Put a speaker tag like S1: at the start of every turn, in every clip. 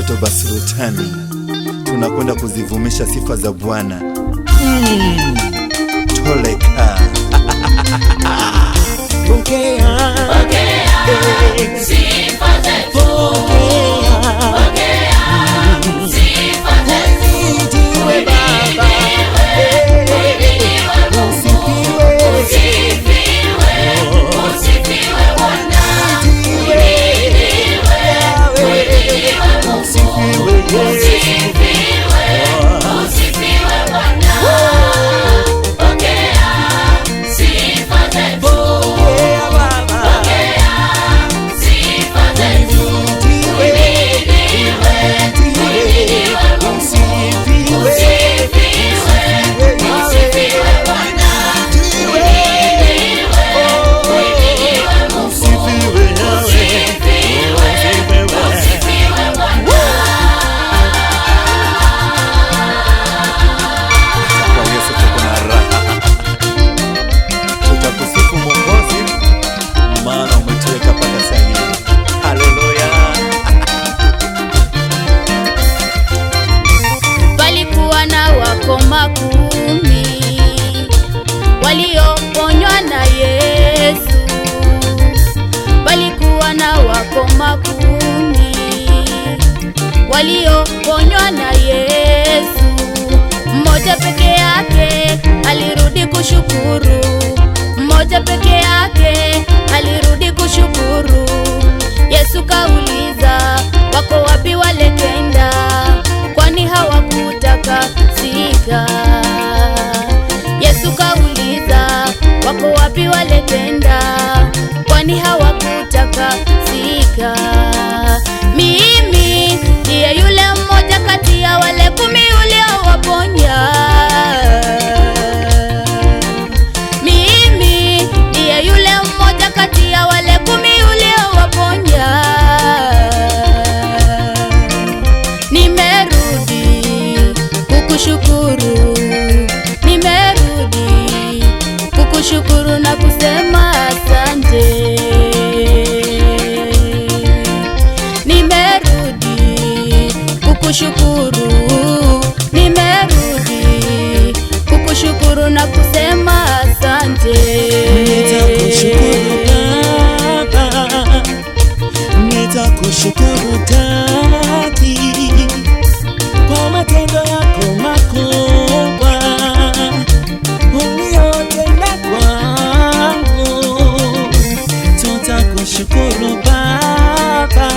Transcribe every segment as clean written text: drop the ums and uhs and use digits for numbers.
S1: watoto basultani, tunakwenda kuzivumisha sifa za Bwana. Toleka
S2: pokea sifa zetu, pokea sifa zetu. Ndiwe Baba, usifiwe Bwana, usifiwe Bwana. Pokea sifa zetu, pokea sifa zetu.
S3: Makumi walioponywa na Yesu, balikuwa na wakoma kumi walioponywa na Yesu. Mmoja peke yake alirudi kushukuru, mmoja peke yake alirudi kushukuru. Yesu kauliza, wako wapi wale kenda? Kwani hawakutaka sika? Yesu kauliza, wako wapi wale kenda? Kwani hawakutaka sika? Mimi ndiye yule mmoja kati ya wale 10 uliowaponya. Mimi ndiye yule mmoja kati ya wale 10 uliowaponya. Kukushukuru, nimerudi kukushukuru na kusema asante. Nimerudi kukushukuru, nimerudi kukushukuru na kusema asante.
S2: Nitakushukuru Baba, nitakushukuru Daddy kwa matendo yako makubwa uliyotenda kwangu. Tutakushukuru Baba,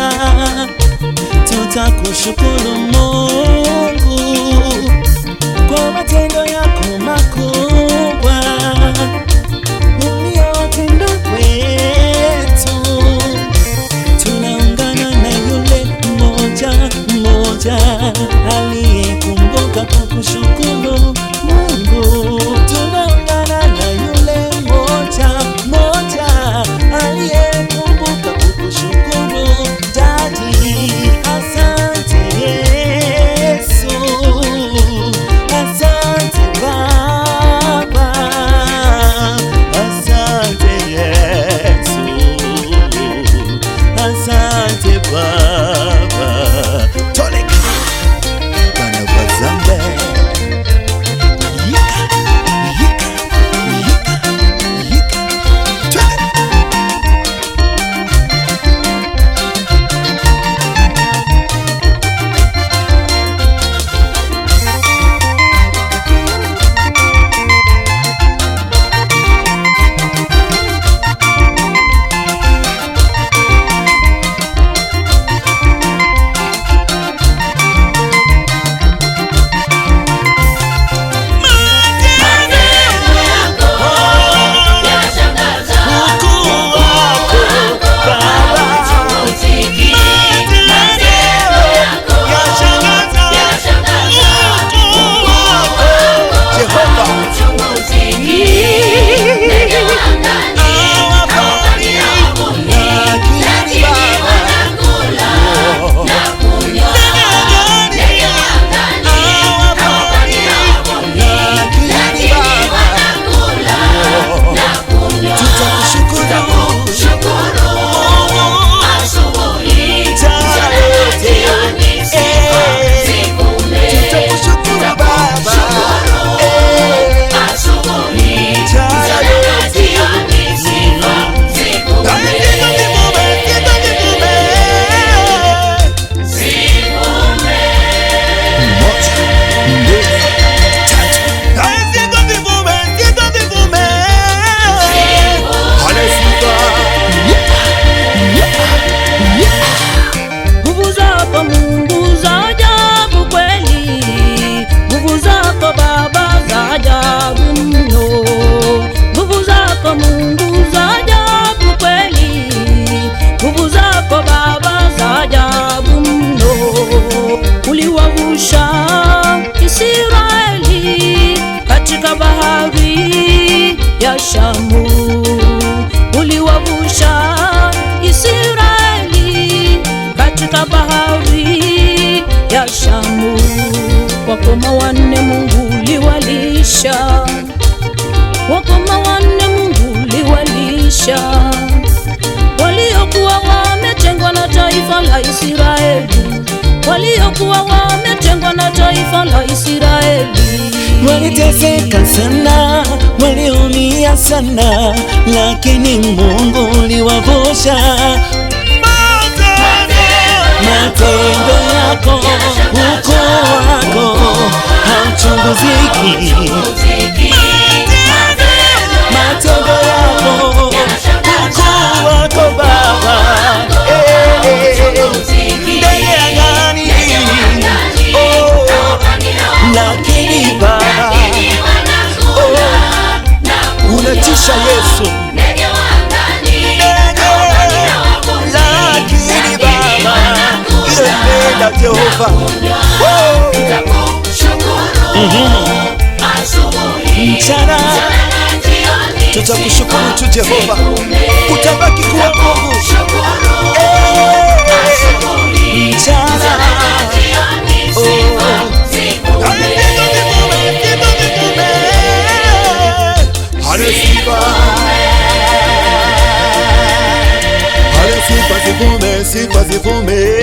S2: tutakushukuru Mungu kwa matendo yako makubwa
S4: Shamu, uliwavusha Israeli katika bahari ya Shamu. Wakoma wanne Mungu uliwalisha, wakoma wanne Mungu uliwalisha, waliokuwa wametengwa na taifa la Israeli, waliokuwa wametengwa na taifa la Israeli.
S2: Waliteseka sana, waliumia sana, lakini Mungu uliwavusha. Matendo yako, ukoo wako hauchunguziki. Matendo yako, ukoo wako Baba, ndege angani, lakini Baba unatisha Yesu, lakini Baba inapenda Jehova. Mchana tutakushukuru tu Jehova, utabaki kuwa Mungu. Mchana
S1: sifa zivume, sifa zivume.